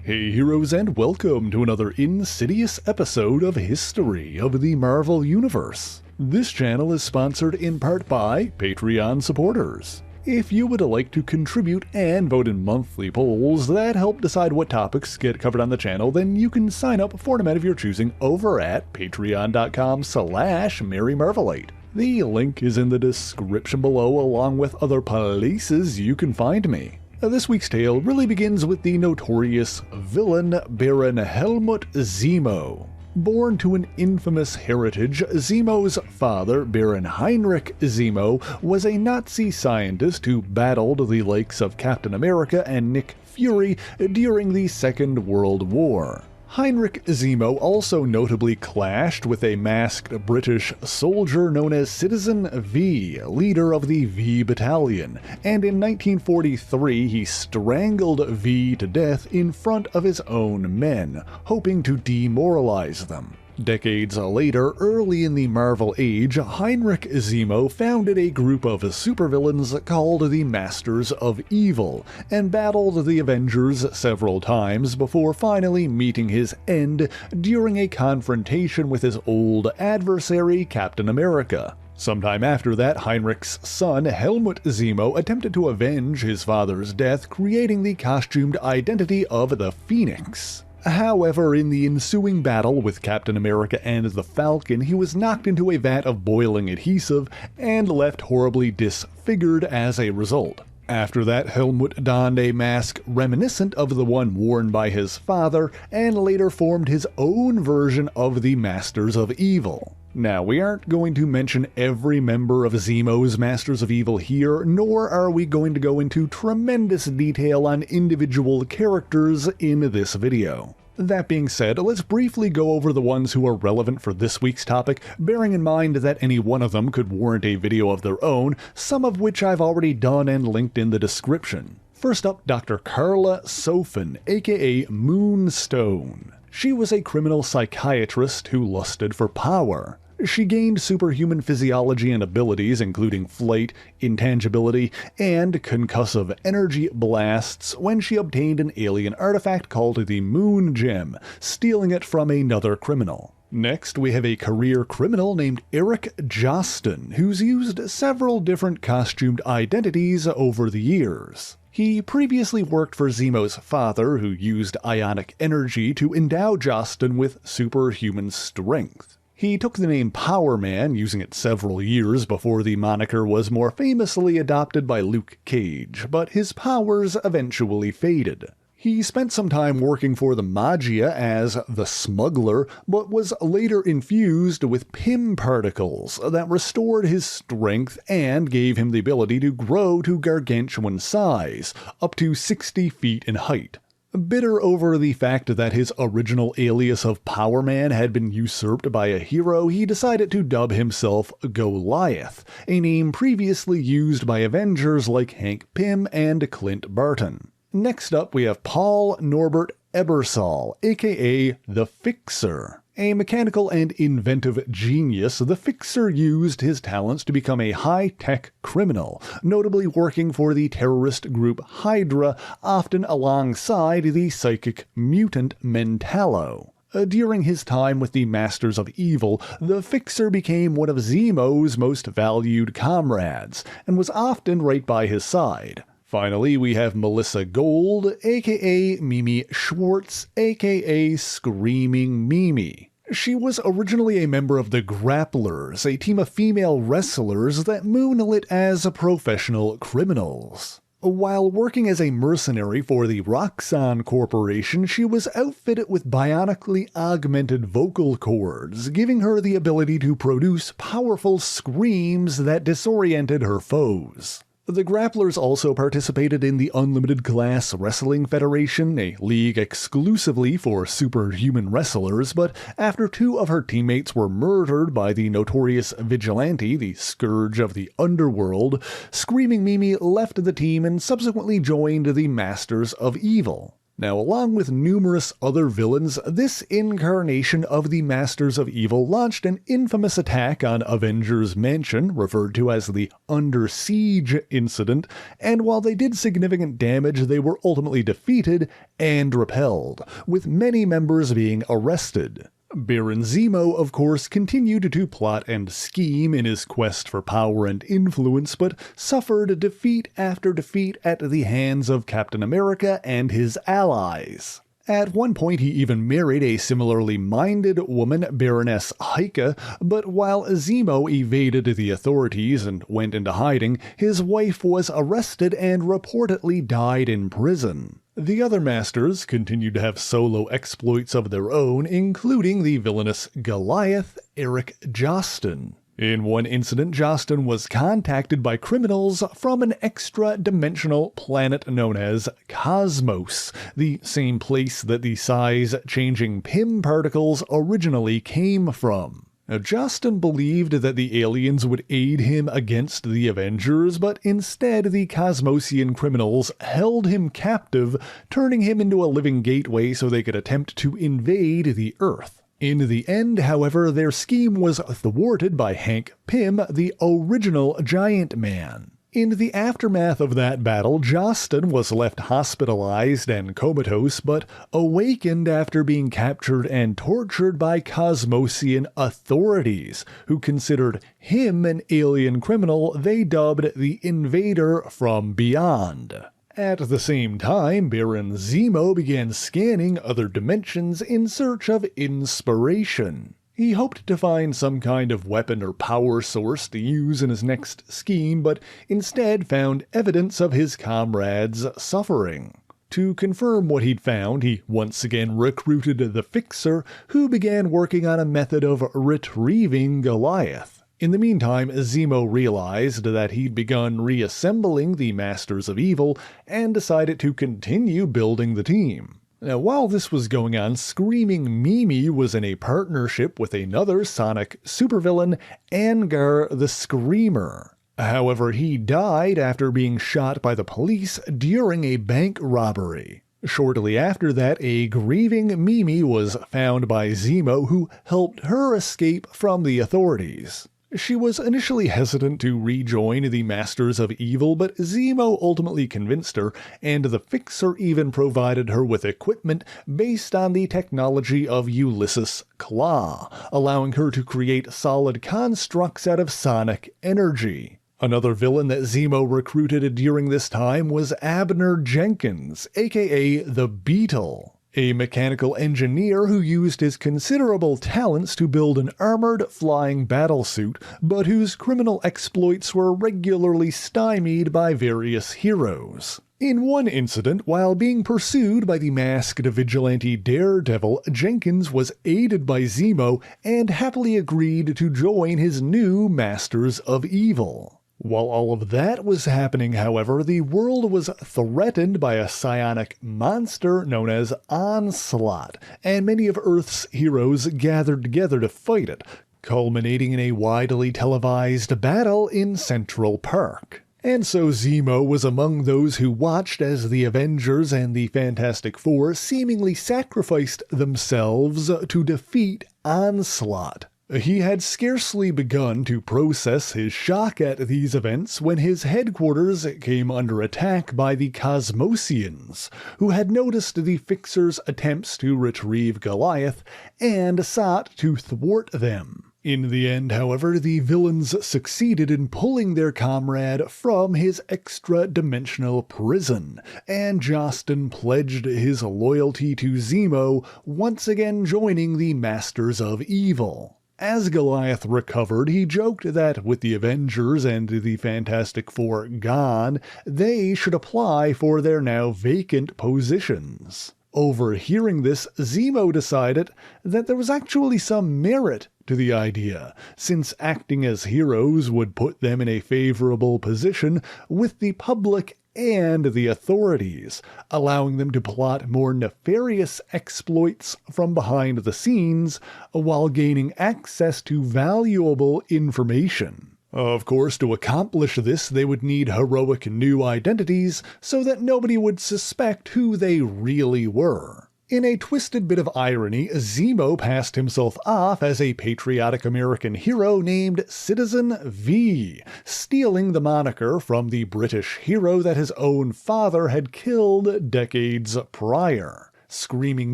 Hey heroes, and welcome to another insidious episode of History of the Marvel Universe. This channel is sponsored in part by Patreon supporters. If you would like to contribute and vote in monthly polls that help decide what topics get covered on the channel, then you can sign up for an amount of your choosing over at patreon.com/MaryMarvelite. The link is in the description below, along with other places you can find me. This week's tale really begins with the notorious villain Baron Helmut Zemo. Born to an infamous heritage, Zemo's father, Baron Heinrich Zemo, was a Nazi scientist who battled the likes of Captain America and Nick Fury during the Second World War. Heinrich Zemo also notably clashed with a masked British soldier known as Citizen V, leader of the V Battalion, and in 1943 he strangled V to death in front of his own men, hoping to demoralize them. Decades later, early in the Marvel Age, Heinrich Zemo founded a group of supervillains called the Masters of Evil, and battled the Avengers several times before finally meeting his end during a confrontation with his old adversary, Captain America. Sometime after that, Heinrich's son, Helmut Zemo, attempted to avenge his father's death, creating the costumed identity of the Phoenix. However, in the ensuing battle with Captain America and the Falcon, he was knocked into a vat of boiling adhesive and left horribly disfigured as a result. After that, Helmut donned a mask reminiscent of the one worn by his father, and later formed his own version of the Masters of Evil. Now, we aren't going to mention every member of Zemo's Masters of Evil here, nor are we going to go into tremendous detail on individual characters in this video. That being said, let's briefly go over the ones who are relevant for this week's topic, bearing in mind that any one of them could warrant a video of their own, some of which I've already done and linked in the description. First up, Dr. Carla Sofin, aka Moonstone. She was a criminal psychiatrist who lusted for power. She gained superhuman physiology and abilities including flight, intangibility, and concussive energy blasts when she obtained an alien artifact called the Moon Gem, stealing it from another criminal. Next, we have a career criminal named Erik Josten, who's used several different costumed identities over the years. He previously worked for Zemo's father, who used ionic energy to endow Josten with superhuman strength. He took the name Power Man, using it several years before the moniker was more famously adopted by Luke Cage, but his powers eventually faded. He spent some time working for the Magia as the Smuggler, but was later infused with PIM particles that restored his strength and gave him the ability to grow to gargantuan size, up to 60 feet in height. Bitter over the fact that his original alias of Power Man had been usurped by a hero, he decided to dub himself Goliath, a name previously used by Avengers like Hank Pym and Clint Barton. Next up, we have Paul Norbert Ebersol, aka The Fixer. A mechanical and inventive genius, the Fixer used his talents to become a high-tech criminal, notably working for the terrorist group Hydra, often alongside the psychic mutant Mentalo. During his time with the Masters of Evil, the Fixer became one of Zemo's most valued comrades, and was often right by his side. Finally, we have Melissa Gold, aka Mimi Schwartz, aka Screaming Mimi. She was originally a member of the Grapplers, a team of female wrestlers that moonlit as professional criminals. While working as a mercenary for the Roxxon Corporation, she was outfitted with bionically augmented vocal cords, giving her the ability to produce powerful screams that disoriented her foes. The Grapplers also participated in the Unlimited Class Wrestling Federation, a league exclusively for superhuman wrestlers, but after two of her teammates were murdered by the notorious vigilante, the Scourge of the Underworld, Screaming Mimi left the team and subsequently joined the Masters of Evil. Now, along with numerous other villains, this incarnation of the Masters of Evil launched an infamous attack on Avengers Mansion, referred to as the Under Siege incident, and while they did significant damage, they were ultimately defeated and repelled, with many members being arrested. Baron Zemo, of course, continued to plot and scheme in his quest for power and influence, but suffered defeat after defeat at the hands of Captain America and his allies. At one point, he even married a similarly minded woman, Baroness Heike, but while Zemo evaded the authorities and went into hiding, his wife was arrested and reportedly died in prison. The other Masters continued to have solo exploits of their own, including the villainous Goliath, Erik Josten. In one incident, Josten was contacted by criminals from an extra-dimensional planet known as Cosmos, the same place that the size-changing Pym particles originally came from. Now, Josten believed that the aliens would aid him against the Avengers, but instead the Kosmosian criminals held him captive, turning him into a living gateway so they could attempt to invade the Earth. In the end, however, their scheme was thwarted by Hank Pym, the original Giant Man. In the aftermath of that battle, Josten was left hospitalized and comatose, but awakened after being captured and tortured by Kosmosian authorities, who considered him an alien criminal they dubbed the Invader from Beyond. At the same time, Baron Zemo began scanning other dimensions in search of inspiration. He hoped to find some kind of weapon or power source to use in his next scheme, but instead found evidence of his comrades' suffering. To confirm what he'd found, he once again recruited the Fixer, who began working on a method of retrieving Goliath. In the meantime, Zemo realized that he'd begun reassembling the Masters of Evil and decided to continue building the team. Now, while this was going on, Screaming Mimi was in a partnership with another Sonic supervillain, Angar the Screamer. However, he died after being shot by the police during a bank robbery. Shortly after that, a grieving Mimi was found by Zemo, who helped her escape from the authorities. She was initially hesitant to rejoin the Masters of Evil, but Zemo ultimately convinced her, and the Fixer even provided her with equipment based on the technology of Ulysses Claw, allowing her to create solid constructs out of sonic energy. Another villain that Zemo recruited during this time was Abner Jenkins, aka the Beetle, a mechanical engineer who used his considerable talents to build an armored flying battlesuit, but whose criminal exploits were regularly stymied by various heroes. In one incident, while being pursued by the masked vigilante Daredevil, Jenkins was aided by Zemo and happily agreed to join his new Masters of Evil. While all of that was happening, however, the world was threatened by a psionic monster known as Onslaught, and many of Earth's heroes gathered together to fight it, culminating in a widely televised battle in Central Park. And so Zemo was among those who watched as the Avengers and the Fantastic Four seemingly sacrificed themselves to defeat Onslaught. He had scarcely begun to process his shock at these events when his headquarters came under attack by the Kosmosians, who had noticed the Fixer's attempts to retrieve Goliath and sought to thwart them. In the end, however, the villains succeeded in pulling their comrade from his extra-dimensional prison, and Josten pledged his loyalty to Zemo, once again joining the Masters of Evil. As Goliath recovered, he joked that with the Avengers and the Fantastic Four gone, they should apply for their now vacant positions. Overhearing this, Zemo decided that there was actually some merit to the idea, since acting as heroes would put them in a favorable position with the public and the authorities, allowing them to plot more nefarious exploits from behind the scenes while gaining access to valuable information. Of course, to accomplish this, they would need heroic new identities so that nobody would suspect who they really were. In a twisted bit of irony, Zemo passed himself off as a patriotic American hero named Citizen V, stealing the moniker from the British hero that his own father had killed decades prior. Screaming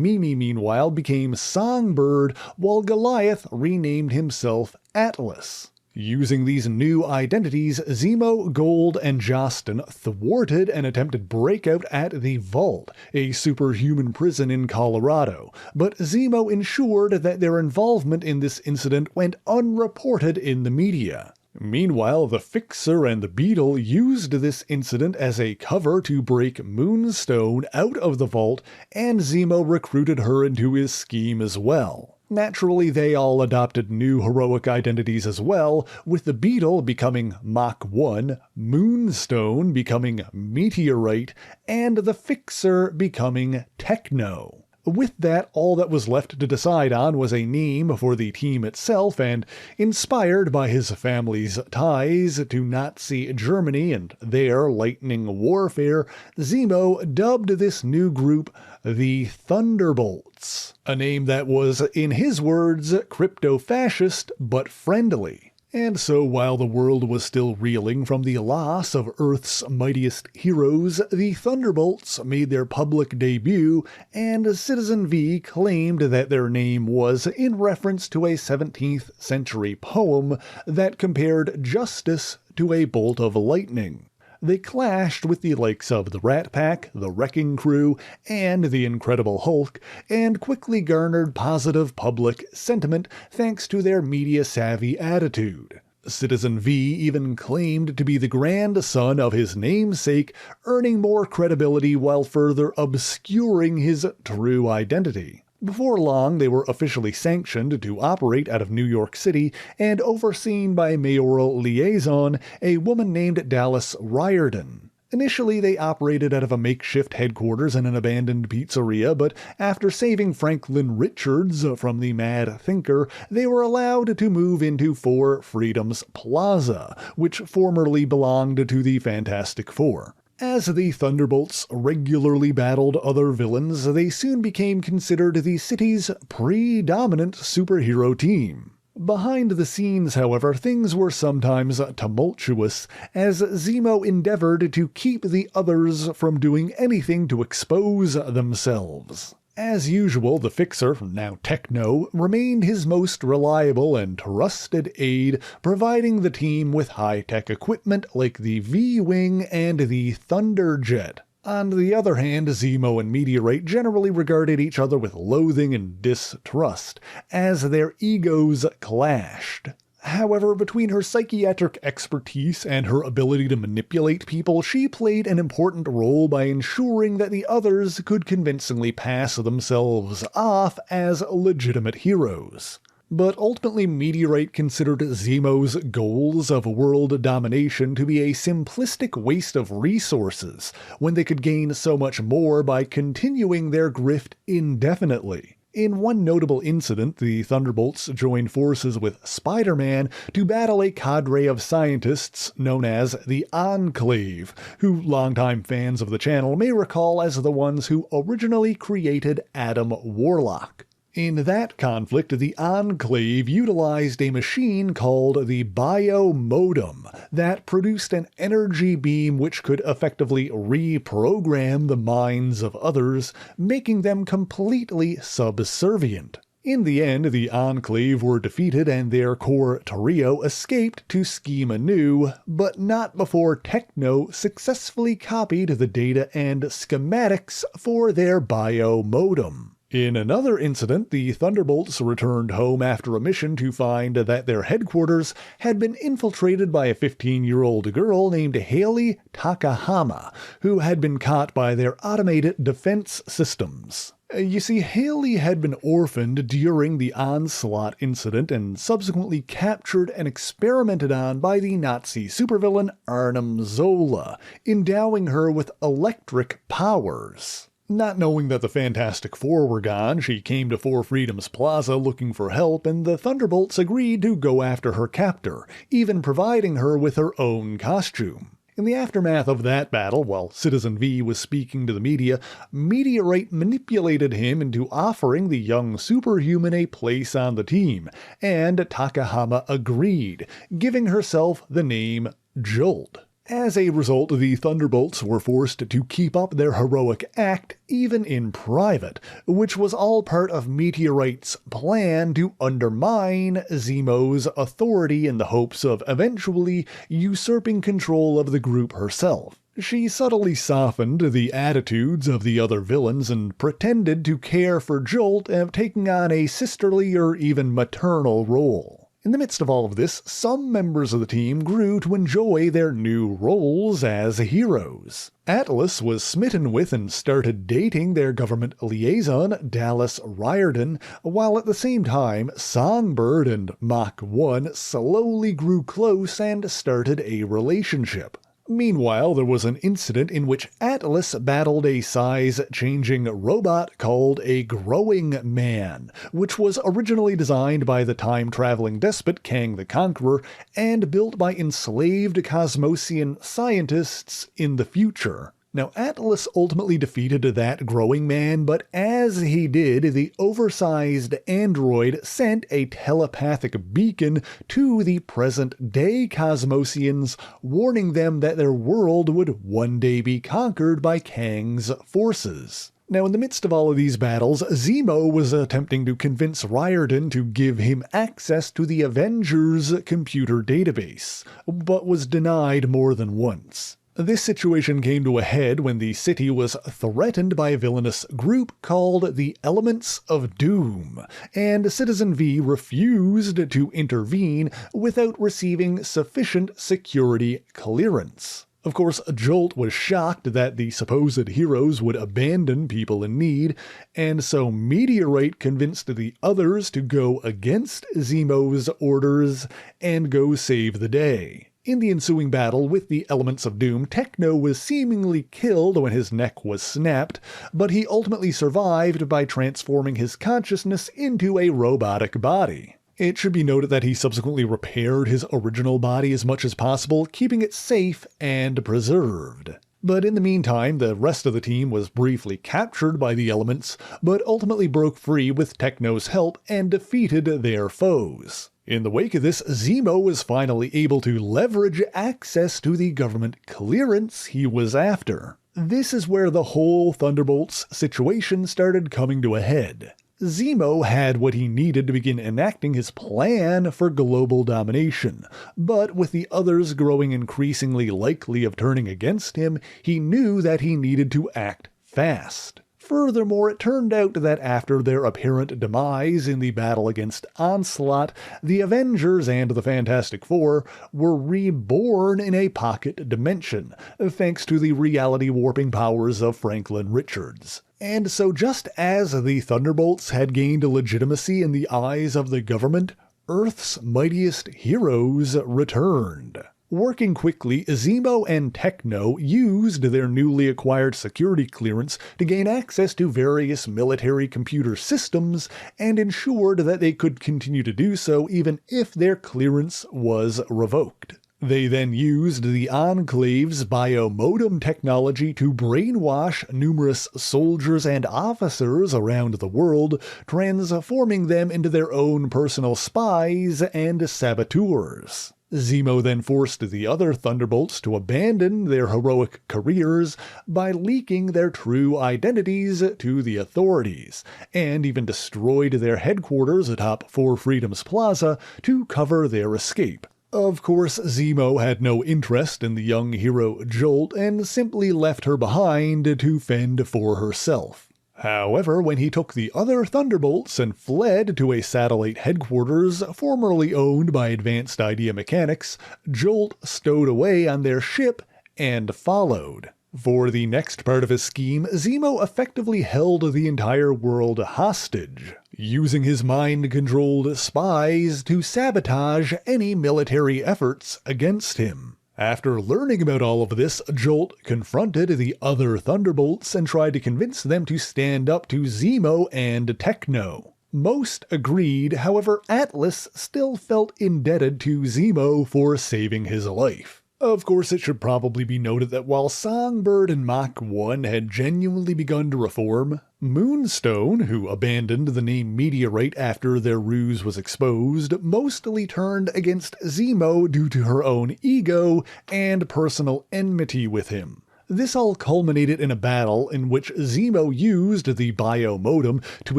Mimi, meanwhile, became Songbird, while Goliath renamed himself Atlas. Using these new identities, Zemo, Gold, and Josten thwarted an attempted breakout at the Vault, a superhuman prison in Colorado, but Zemo ensured that their involvement in this incident went unreported in the media. Meanwhile, the Fixer and the Beetle used this incident as a cover to break Moonstone out of the Vault, and Zemo recruited her into his scheme as well. Naturally, they all adopted new heroic identities as well, with the Beetle becoming Mach 1, Moonstone becoming Meteorite, and the Fixer becoming Techno. With that, all that was left to decide on was a name for the team itself, and inspired by his family's ties to Nazi Germany and their lightning warfare, Zemo dubbed this new group the Thunderbolts, a name that was, in his words, crypto-fascist but friendly. And so while the world was still reeling from the loss of Earth's mightiest heroes, the Thunderbolts made their public debut, and Citizen V claimed that their name was in reference to a 17th century poem that compared justice to a bolt of lightning. They clashed with the likes of the Rat Pack, the Wrecking Crew, and the Incredible Hulk, and quickly garnered positive public sentiment thanks to their media-savvy attitude. Citizen V even claimed to be the grandson of his namesake, earning more credibility while further obscuring his true identity. Before long, they were officially sanctioned to operate out of New York City and overseen by mayoral liaison, a woman named Dallas Riordan. Initially, they operated out of a makeshift headquarters in an abandoned pizzeria, but after saving Franklin Richards from the Mad Thinker, they were allowed to move into Four Freedoms Plaza, which formerly belonged to the Fantastic Four. As the Thunderbolts regularly battled other villains, they soon became considered the city's predominant superhero team. Behind the scenes, however, things were sometimes tumultuous, as Zemo endeavored to keep the others from doing anything to expose themselves. As usual, the Fixer, now Techno, remained his most reliable and trusted aide, providing the team with high-tech equipment like the V-Wing and the Thunderjet. On the other hand, Zemo and Meteorite generally regarded each other with loathing and distrust, as their egos clashed. However, between her psychiatric expertise and her ability to manipulate people, she played an important role by ensuring that the others could convincingly pass themselves off as legitimate heroes. But ultimately, Meteorite considered Zemo's goals of world domination to be a simplistic waste of resources, when they could gain so much more by continuing their grift indefinitely. In one notable incident, the Thunderbolts joined forces with Spider-Man to battle a cadre of scientists known as the Enclave, who longtime fans of the channel may recall as the ones who originally created Adam Warlock. In that conflict, the Enclave utilized a machine called the Biomodem that produced an energy beam which could effectively reprogram the minds of others, making them completely subservient. In the end, the Enclave were defeated and their core trio escaped to scheme anew, but not before Techno successfully copied the data and schematics for their Biomodem. In another incident, the Thunderbolts returned home after a mission to find that their headquarters had been infiltrated by a 15-year-old girl named Hailey Takahama, who had been caught by their automated defense systems. You see, Hailey had been orphaned during the Onslaught incident and subsequently captured and experimented on by the Nazi supervillain Arnim Zola, endowing her with electric powers. Not knowing that the Fantastic Four were gone, she came to Four Freedoms Plaza looking for help, and the Thunderbolts agreed to go after her captor, even providing her with her own costume. In the aftermath of that battle, while Citizen V was speaking to the media, Meteorite manipulated him into offering the young superhuman a place on the team, and Takahama agreed, giving herself the name Jolt. As a result, the Thunderbolts were forced to keep up their heroic act even in private, which was all part of Meteorite's plan to undermine Zemo's authority in the hopes of eventually usurping control of the group herself. She subtly softened the attitudes of the other villains and pretended to care for Jolt, taking on a sisterly or even maternal role. In the midst of all of this, some members of the team grew to enjoy their new roles as heroes. Atlas was smitten with and started dating their government liaison, Dallas Riordan, while at the same time, Songbird and Mach 1 slowly grew close and started a relationship. Meanwhile, there was an incident in which Atlas battled a size-changing robot called a Growing Man, which was originally designed by the time-traveling despot Kang the Conqueror and built by enslaved Kosmosian scientists in the future. Now, Atlas ultimately defeated that Growing Man, but as he did, the oversized android sent a telepathic beacon to the present-day Kosmosians, warning them that their world would one day be conquered by Kang's forces. Now, in the midst of all of these battles, Zemo was attempting to convince Riordan to give him access to the Avengers computer database, but was denied more than once. This situation came to a head when the city was threatened by a villainous group called the Elements of Doom, and Citizen V refused to intervene without receiving sufficient security clearance. Of course, Jolt was shocked that the supposed heroes would abandon people in need, and so Meteorite convinced the others to go against Zemo's orders and go save the day. In the ensuing battle with the Elements of Doom, Techno was seemingly killed when his neck was snapped, but he ultimately survived by transforming his consciousness into a robotic body. It should be noted that he subsequently repaired his original body as much as possible, keeping it safe and preserved. But in the meantime, the rest of the team was briefly captured by the Elements, but ultimately broke free with Techno's help and defeated their foes. In the wake of this, Zemo was finally able to leverage access to the government clearance he was after. This is where the whole Thunderbolts situation started coming to a head. Zemo had what he needed to begin enacting his plan for global domination, but with the others growing increasingly likely of turning against him, he knew that he needed to act fast. Furthermore, it turned out that after their apparent demise in the battle against Onslaught, the Avengers and the Fantastic Four were reborn in a pocket dimension, thanks to the reality warping powers of Franklin Richards. And so just as the Thunderbolts had gained legitimacy in the eyes of the government, Earth's mightiest heroes returned. Working quickly, Zemo and Techno used their newly acquired security clearance to gain access to various military computer systems and ensured that they could continue to do so even if their clearance was revoked. They then used the Enclave's biomodem technology to brainwash numerous soldiers and officers around the world, transforming them into their own personal spies and saboteurs. Zemo then forced the other Thunderbolts to abandon their heroic careers by leaking their true identities to the authorities, and even destroyed their headquarters atop Four Freedoms Plaza to cover their escape. Of course, Zemo had no interest in the young hero Jolt and simply left her behind to fend for herself. However, when he took the other Thunderbolts and fled to a satellite headquarters formerly owned by Advanced Idea Mechanics, Jolt stowed away on their ship and followed. For the next part of his scheme, Zemo effectively held the entire world hostage, using his mind-controlled spies to sabotage any military efforts against him. After learning about all of this, Jolt confronted the other Thunderbolts and tried to convince them to stand up to Zemo and Techno. Most agreed, however, Atlas still felt indebted to Zemo for saving his life. Of course, it should probably be noted that while Songbird and Mach 1 had genuinely begun to reform, Moonstone, who abandoned the name Meteorite after their ruse was exposed, mostly turned against Zemo due to her own ego and personal enmity with him. This all culminated in a battle in which Zemo used the biomodem to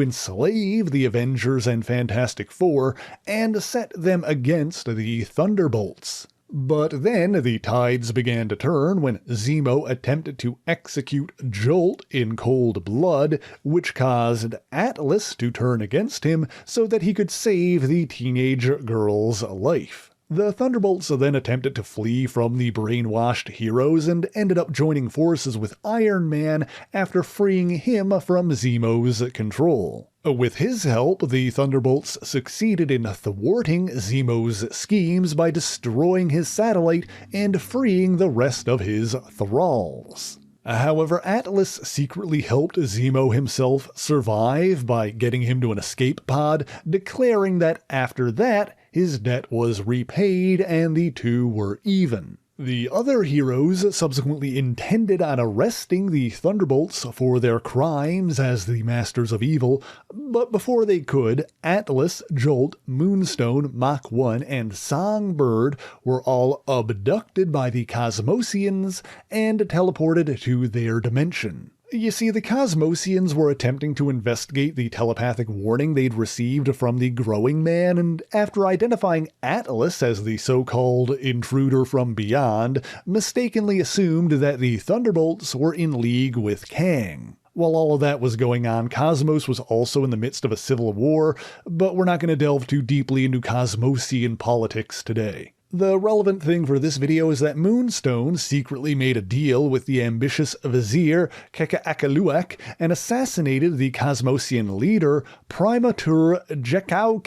enslave the Avengers and Fantastic Four and set them against the Thunderbolts. But then the tides began to turn when Zemo attempted to execute Jolt in cold blood, which caused Atlas to turn against him so that he could save the teenage girl's life. The Thunderbolts then attempted to flee from the brainwashed heroes and ended up joining forces with Iron Man after freeing him from Zemo's control. With his help, the Thunderbolts succeeded in thwarting Zemo's schemes by destroying his satellite and freeing the rest of his thralls. However, Atlas secretly helped Zemo himself survive by getting him to an escape pod, declaring that after that, his debt was repaid and the two were even. The other heroes subsequently intended on arresting the Thunderbolts for their crimes as the Masters of Evil, but before they could, Atlas, Jolt, Moonstone, Mach 1, and Songbird were all abducted by the Kosmosians and teleported to their dimension. You see, the Kosmosians were attempting to investigate the telepathic warning they'd received from the Growing Man, and after identifying Atlas as the so-called intruder from beyond, mistakenly assumed that the Thunderbolts were in league with Kang. While all of that was going on, Cosmos was also in the midst of a civil war, but we're not going to delve too deeply into Kosmosian politics today. The relevant thing for this video is that Moonstone secretly made a deal with the ambitious vizier Keka'akaluak and assassinated the Kosmosian leader Primatur Jekau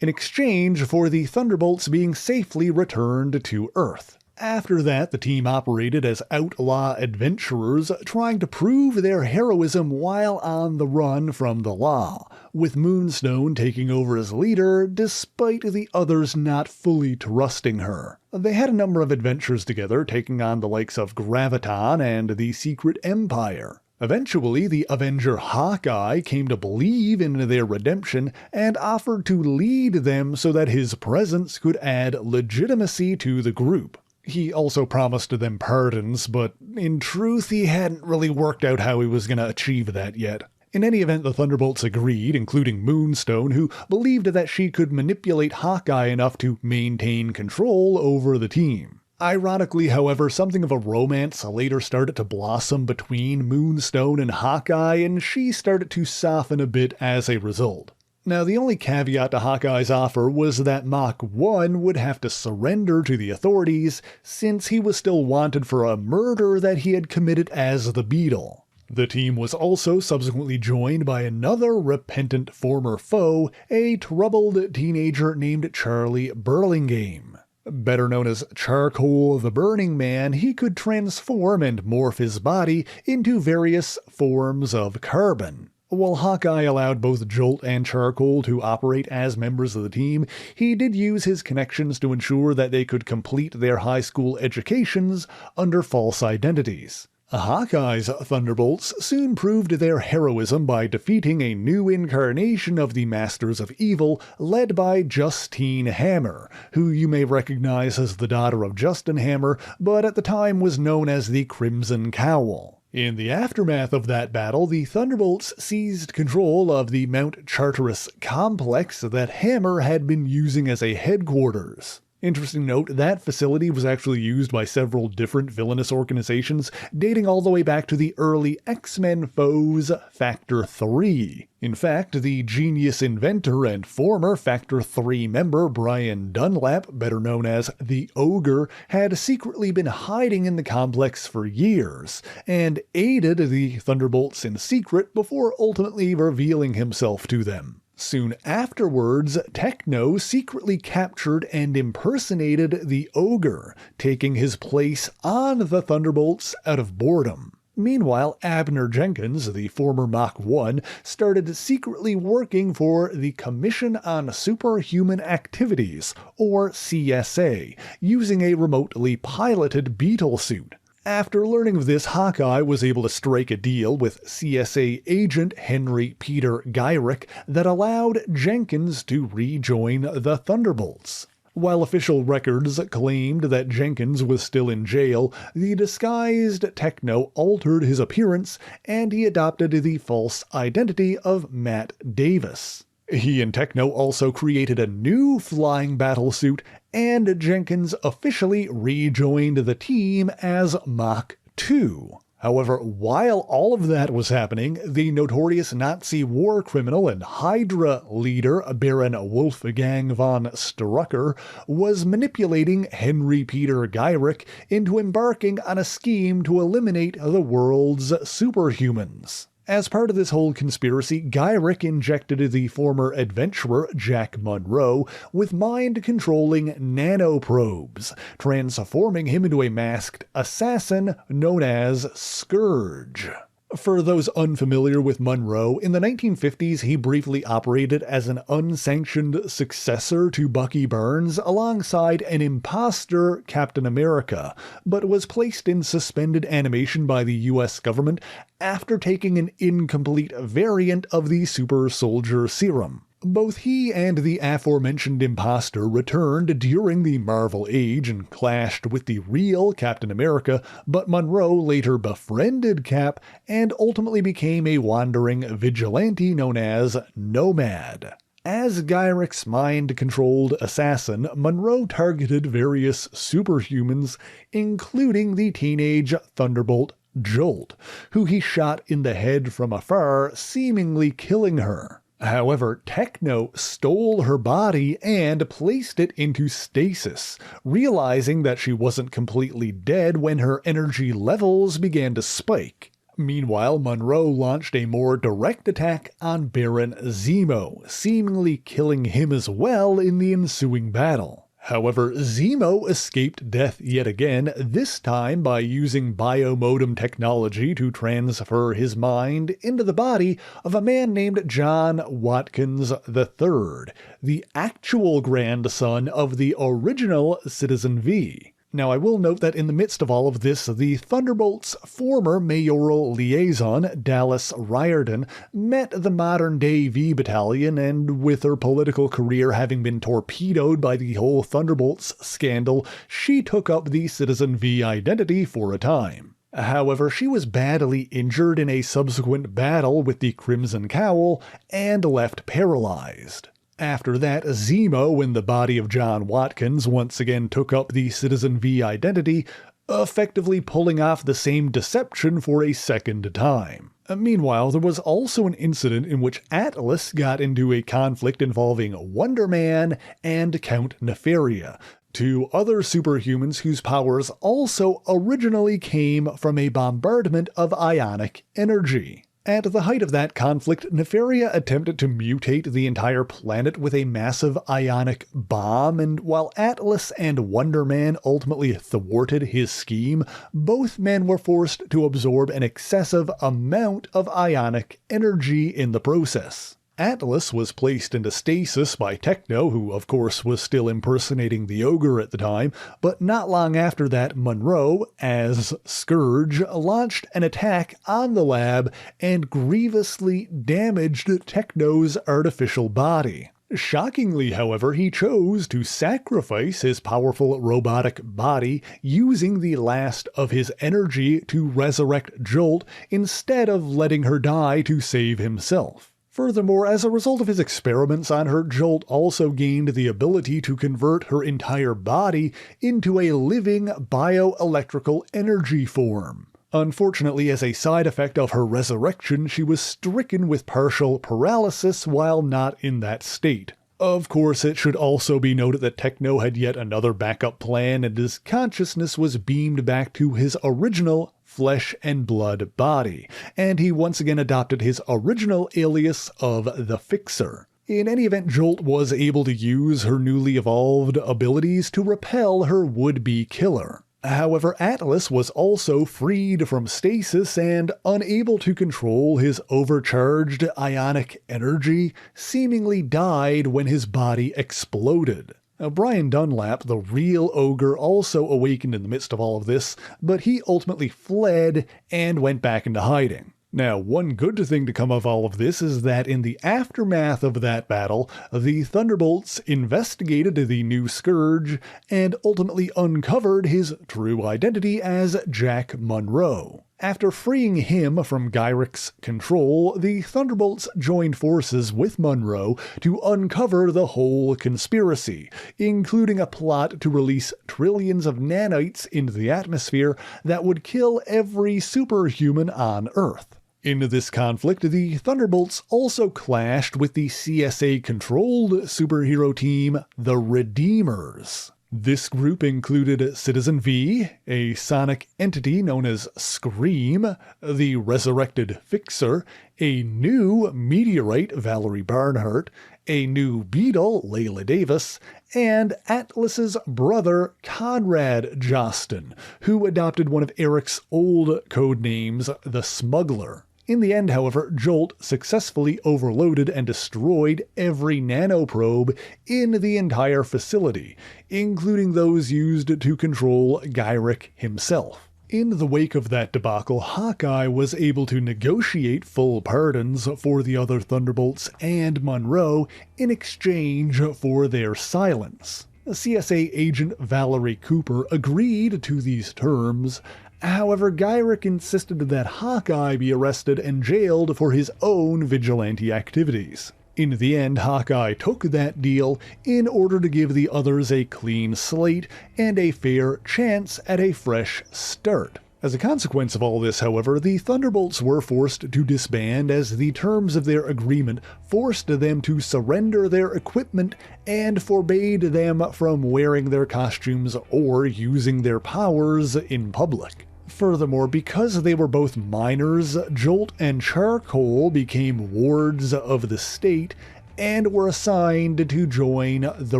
in exchange for the Thunderbolts being safely returned to Earth. After that, the team operated as outlaw adventurers, trying to prove their heroism while on the run from the law, with Moonstone taking over as leader despite the others not fully trusting her. They had a number of adventures together, taking on the likes of Graviton and the Secret Empire. Eventually, the Avenger Hawkeye came to believe in their redemption and offered to lead them so that his presence could add legitimacy to the group. He also promised them pardons, but in truth he hadn't really worked out how he was going to achieve that yet. In any event, the Thunderbolts agreed, including Moonstone, who believed that she could manipulate Hawkeye enough to maintain control over the team. Ironically, however, something of a romance later started to blossom between Moonstone and Hawkeye, and she started to soften a bit as a result. Now, the only caveat to Hawkeye's offer was that Mach 1 would have to surrender to the authorities since he was still wanted for a murder that he had committed as the Beetle. The team was also subsequently joined by another repentant former foe, a troubled teenager named Charlie Burlingame. Better known as Charcoal the Burning Man, he could transform and morph his body into various forms of carbon. While Hawkeye allowed both Jolt and Charcoal to operate as members of the team, he did use his connections to ensure that they could complete their high school educations under false identities. Hawkeye's Thunderbolts soon proved their heroism by defeating a new incarnation of the Masters of Evil led by Justine Hammer, who you may recognize as the daughter of Justin Hammer, but at the time was known as the Crimson Cowl. In the aftermath of that battle, the Thunderbolts seized control of the Mount Charteris complex that Hammer had been using as a headquarters. Interesting note, that facility was actually used by several different villainous organizations, dating all the way back to the early X-Men foes Factor 3. In fact, the genius inventor and former Factor 3 member Brian Dunlap, better known as the Ogre, had secretly been hiding in the complex for years, and aided the Thunderbolts in secret before ultimately revealing himself to them. Soon afterwards, Techno secretly captured and impersonated the Ogre, taking his place on the Thunderbolts out of boredom. Meanwhile, Abner Jenkins, the former Mach 1, started secretly working for the Commission on Superhuman Activities, or CSA, using a remotely piloted Beetle suit. After learning of this, Hawkeye was able to strike a deal with CSA agent Henry Peter Gyrich that allowed Jenkins to rejoin the Thunderbolts. While official records claimed that Jenkins was still in jail, the disguised Techno altered his appearance and he adopted the false identity of Matt Davis. He and Techno also created a new flying battlesuit, and Jenkins officially rejoined the team as Mach 2. However, while all of that was happening, the notorious Nazi war criminal and Hydra leader Baron Wolfgang von Strucker was manipulating Henry Peter Gyrich into embarking on a scheme to eliminate the world's superhumans. As part of this whole conspiracy, Gyrich injected the former adventurer Jack Monroe with mind-controlling nanoprobes, transforming him into a masked assassin known as Scourge. For those unfamiliar with Monroe, in the 1950s he briefly operated as an unsanctioned successor to Bucky Barnes alongside an imposter Captain America, but was placed in suspended animation by the US government after taking an incomplete variant of the super soldier serum. Both he and the aforementioned imposter returned during the Marvel Age and clashed with the real Captain America, but Monroe later befriended Cap and ultimately became a wandering vigilante known as Nomad. As Gyrich's mind-controlled assassin, Monroe targeted various superhumans, including the teenage Thunderbolt Jolt, who he shot in the head from afar, seemingly killing her. However, Techno stole her body and placed it into stasis, realizing that she wasn't completely dead when her energy levels began to spike. Meanwhile, Monroe launched a more direct attack on Baron Zemo, seemingly killing him as well in the ensuing battle. However, Zemo escaped death yet again, this time by using biomodem technology to transfer his mind into the body of a man named John Watkins III, the actual grandson of the original Citizen V. Now, I will note that in the midst of all of this, the Thunderbolts' former mayoral liaison, Dallas Riordan, met the modern-day V Battalion, and with her political career having been torpedoed by the whole Thunderbolts scandal, she took up the Citizen V identity for a time. However, she was badly injured in a subsequent battle with the Crimson Cowl and left paralyzed. After that, Zemo, in the body of John Watkins, once again took up the Citizen V identity, effectively pulling off the same deception for a second time. Meanwhile, there was also an incident in which Atlas got into a conflict involving Wonder Man and Count Nefaria, two other superhumans whose powers also originally came from a bombardment of ionic energy. At the height of that conflict, Nefaria attempted to mutate the entire planet with a massive ionic bomb, and while Atlas and Wonder Man ultimately thwarted his scheme, both men were forced to absorb an excessive amount of ionic energy in the process. Atlas was placed into stasis by Techno, who of course was still impersonating the Ogre at the time, but not long after that, Monroe, as Scourge, launched an attack on the lab and grievously damaged Techno's artificial body. Shockingly, however, he chose to sacrifice his powerful robotic body, using the last of his energy to resurrect Jolt instead of letting her die to save himself. Furthermore, as a result of his experiments on her, Jolt also gained the ability to convert her entire body into a living bioelectrical energy form. Unfortunately, as a side effect of her resurrection, she was stricken with partial paralysis while not in that state. Of course, it should also be noted that Techno had yet another backup plan, and his consciousness was beamed back to his original flesh and blood body, and he once again adopted his original alias of the Fixer. In any event, Jolt was able to use her newly evolved abilities to repel her would-be killer. However, Atlas was also freed from stasis and unable to control his overcharged ionic energy, seemingly died when his body exploded. Brian Dunlap, the real ogre, also awakened in the midst of all of this, but he ultimately fled and went back into hiding. Now, one good thing to come of all of this is that in the aftermath of that battle, the Thunderbolts investigated the new Scourge and ultimately uncovered his true identity as Jack Monroe. After freeing him from Gyric's control, the Thunderbolts joined forces with Monroe to uncover the whole conspiracy, including a plot to release trillions of nanites into the atmosphere that would kill every superhuman on Earth. In this conflict, the Thunderbolts also clashed with the CSA-controlled superhero team, the Redeemers. This group included Citizen V, a sonic entity known as Scream, the Resurrected Fixer, a new Meteorite, Valerie Barnhart, a new Beetle, Layla Davis, and Atlas's brother, Conrad Josten, who adopted one of Erik's old codenames, the Smuggler. In the end, however, Jolt successfully overloaded and destroyed every nanoprobe in the entire facility, including those used to control Gyric himself. In the wake of that debacle, Hawkeye was able to negotiate full pardons for the other Thunderbolts and Monroe in exchange for their silence. CSA agent Valerie Cooper agreed to these terms. However, Gyric insisted that Hawkeye be arrested and jailed for his own vigilante activities. In the end, Hawkeye took that deal in order to give the others a clean slate and a fair chance at a fresh start. As a consequence of all this, however, the Thunderbolts were forced to disband as the terms of their agreement forced them to surrender their equipment and forbade them from wearing their costumes or using their powers in public. Furthermore, because they were both minors, Jolt and Charcoal became wards of the state and were assigned to join the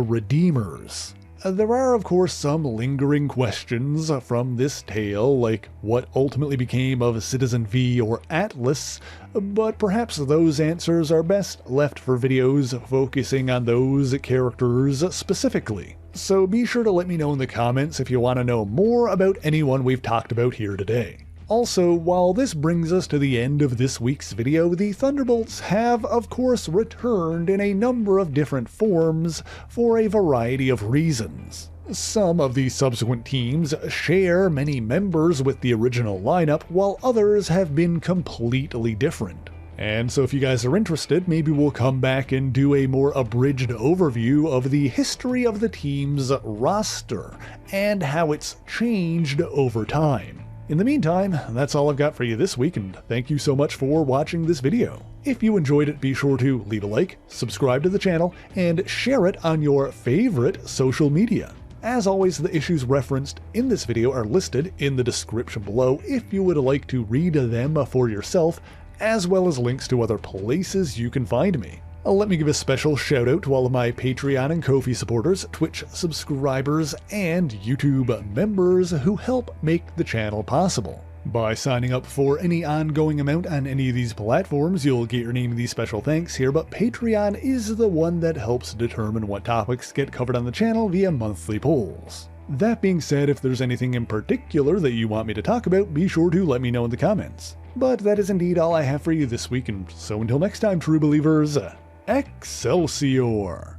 Redeemers. There are, of course, some lingering questions from this tale, like what ultimately became of Citizen V or Atlas, but perhaps those answers are best left for videos focusing on those characters specifically. So be sure to let me know in the comments if you want to know more about anyone we've talked about here today. Also, while this brings us to the end of this week's video, the Thunderbolts have, of course, returned in a number of different forms for a variety of reasons. Some of the subsequent teams share many members with the original lineup, while others have been completely different. And so if you guys are interested, maybe we'll come back and do a more abridged overview of the history of the team's roster and how it's changed over time. In the meantime, that's all I've got for you this week, and thank you so much for watching this video. If you enjoyed it, be sure to leave a like, subscribe to the channel, and share it on your favorite social media. As always, the issues referenced in this video are listed in the description below if you would like to read them for yourself, as well as links to other places you can find me. Let me give a special shout out to all of my Patreon and Ko-fi supporters, Twitch subscribers, and YouTube members who help make the channel possible. By signing up for any ongoing amount on any of these platforms, you'll get your name in these special thanks here, but Patreon is the one that helps determine what topics get covered on the channel via monthly polls. That being said, if there's anything in particular that you want me to talk about, be sure to let me know in the comments. But that is indeed all I have for you this week, and so until next time, true believers, Excelsior!